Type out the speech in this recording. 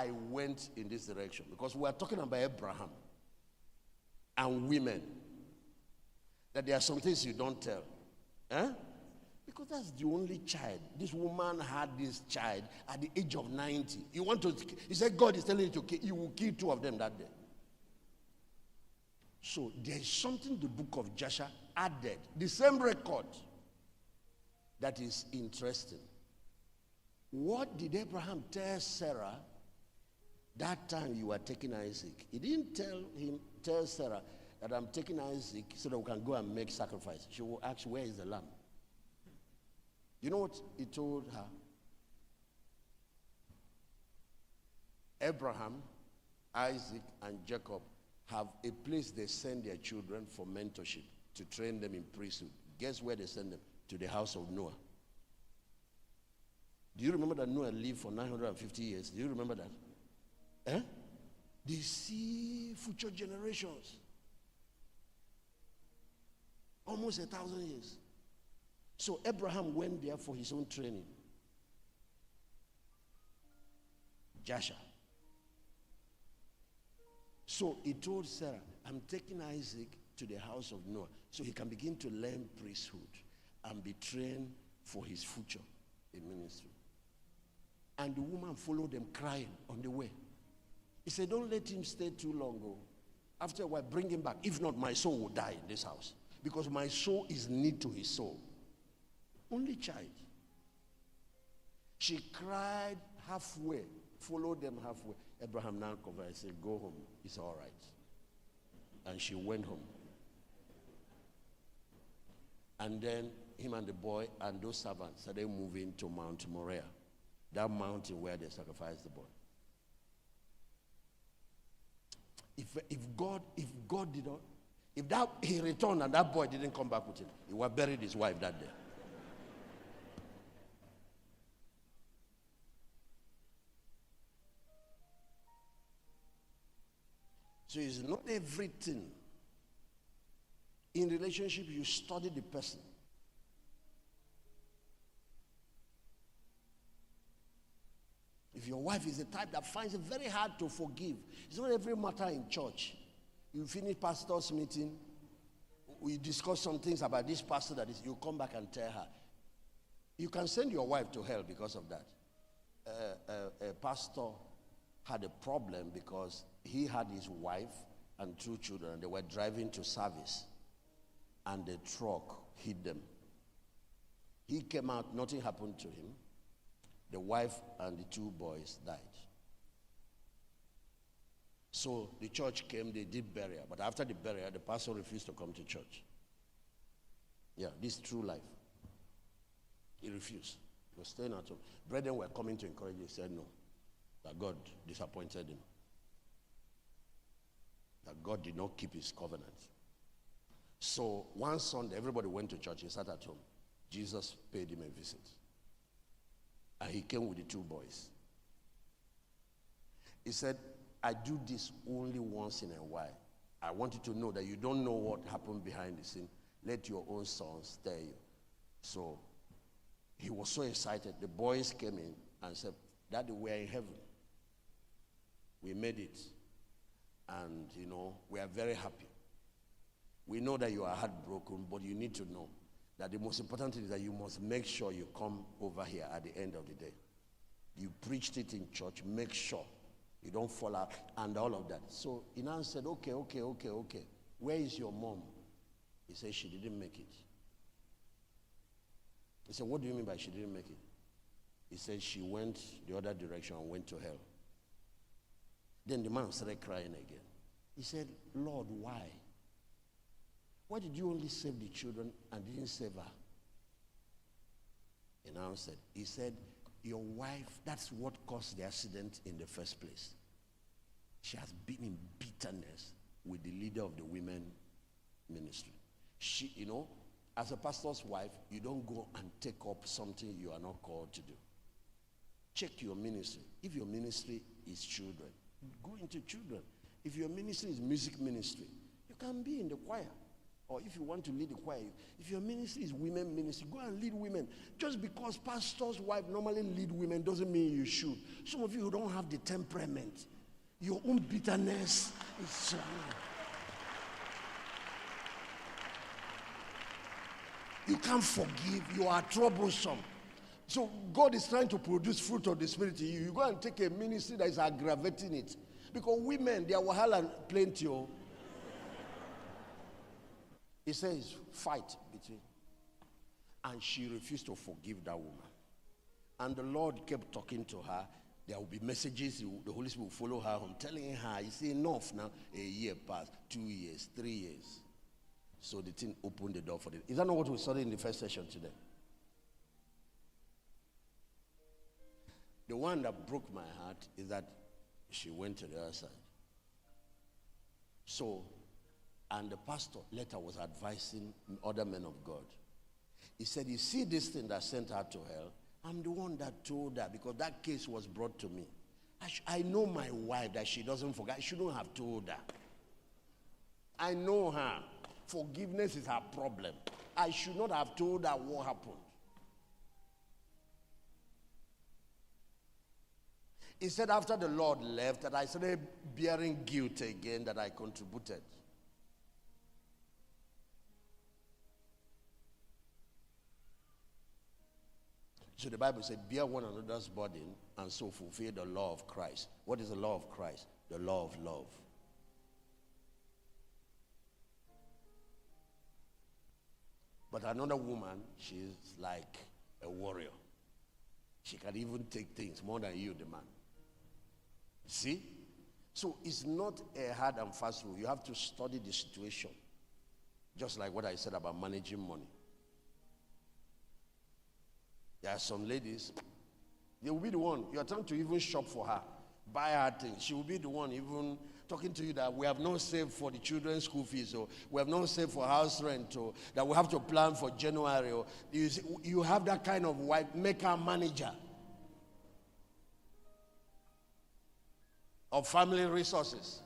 I went in this direction? Because we are talking about Abraham and women. That there are some things you don't tell. Because that's the only child. This woman had this child at the age of 90. He said God is telling you to kill. You will kill 2 of them that day. So there is something the book of Joshua added. The same record. That is interesting. What did Abraham tell Sarah that time you were taking Isaac? He didn't tell Sarah that I'm taking Isaac so that we can go and make sacrifice. She will ask, where is the lamb? You know what he told her? Abraham, Isaac, and Jacob have a place they send their children for mentorship to train them in priesthood. Guess where they send them? To the house of Noah. Do you remember that Noah lived for 950 years? Do you remember that? They see future generations. Almost 1,000 years. So Abraham went there for his own training. Joshua. So he told Sarah, I'm taking Isaac to the house of Noah so he can begin to learn priesthood and be trained for his future in ministry. And the woman followed them crying on the way. He said, don't let him stay too long. After a while, bring him back. If not, my soul will die in this house. Because my soul is need to his soul. Only child. She cried halfway, followed them halfway. Abraham now covered and said, go home. It's all right. And she went home. And then him and the boy and those servants started moving to Mount Moriah. That mountain where they sacrificed the boy. If he returned and that boy didn't come back with him, he would have buried his wife that day. So it's not everything. In relationship, you study the person. If your wife is the type that finds it very hard to forgive, it's not every matter in church. You finish pastor's meeting, we discuss some things about this pastor that is, you come back and tell her. You can send your wife to hell because of that. A pastor had a problem because he had his wife and 2 children, and they were driving to service, and the truck hit them. He came out, nothing happened to him. The wife and the 2 boys died. So the church came, they did burial. But after the burial, the pastor refused to come to church. Yeah, this is true life. He refused. He was staying at home. Brethren were coming to encourage him. He said no. That God disappointed him. That God did not keep his covenant. So one Sunday, everybody went to church. He sat at home. Jesus paid him a visit. And he came with the 2 boys. He said, I do this only once in a while. I want you to know that you don't know what happened behind the scene. Let your own sons tell you. So he was so excited. The boys came in and said, Daddy, we are in heaven. We made it. And, we are very happy. We know that you are heartbroken, but you need to know that the most important thing is that you must make sure you come over here at the end of the day. You preached it in church. Make sure you don't fall out and all of that. So he now said, okay. Where is your mom? He said, she didn't make it. He said, what do you mean by she didn't make it? He said, she went the other direction and went to hell. Then the man started crying again. He said, Lord, why? Why did you only save the children and didn't save her? He now said, he said, your wife, that's what caused the accident in the first place. She has been in bitterness with the leader of the women ministry. She, as a pastor's wife, you don't go and take up something you are not called to do. Check your ministry. If your ministry is children, go into children. If your ministry is music ministry, you can be in the choir Or if you want to lead the choir, if your ministry is women ministry, go and lead women. Just because pastor's wife normally lead women doesn't mean you should. Some of you who don't have the temperament, your own bitterness is so. You can't forgive. You are troublesome. So God is trying to produce fruit of the Spirit in you. You go and take a ministry that is aggravating it. Because women, they are wahala plenty. He says, fight between. And she refused to forgive that woman. And the Lord kept talking to her. There will be messages. The Holy Spirit will follow her home, telling her, you see, enough now. A year passed, 2 years, 3 years. So the thing opened the door for them. Is that not what we studied in the first session today? The one that broke my heart is that she went to the other side. So, and the pastor later was advising other men of God. He said, you see this thing that sent her to hell? I'm the one that told her, because that case was brought to me. I know my wife, that she doesn't forget. I shouldn't have told her. I know her. Forgiveness is her problem. I should not have told her what happened. He said after the Lord left that I started bearing guilt again that I contributed. So the Bible said, bear one another's burden and so fulfill the law of Christ. What is the law of Christ? The law of love. But another woman, she's like a warrior. She can even take things more than you, the man. See? So it's not a hard and fast rule. You have to study the situation. Just like what I said about managing money. There are some ladies, they will be the one, you are trying to even shop for her, buy her things. She will be the one even talking to you that we have not saved for the children's school fees, or we have not saved for house rent, or that we have to plan for January. Or you have that kind of wife, make her manager of family resources.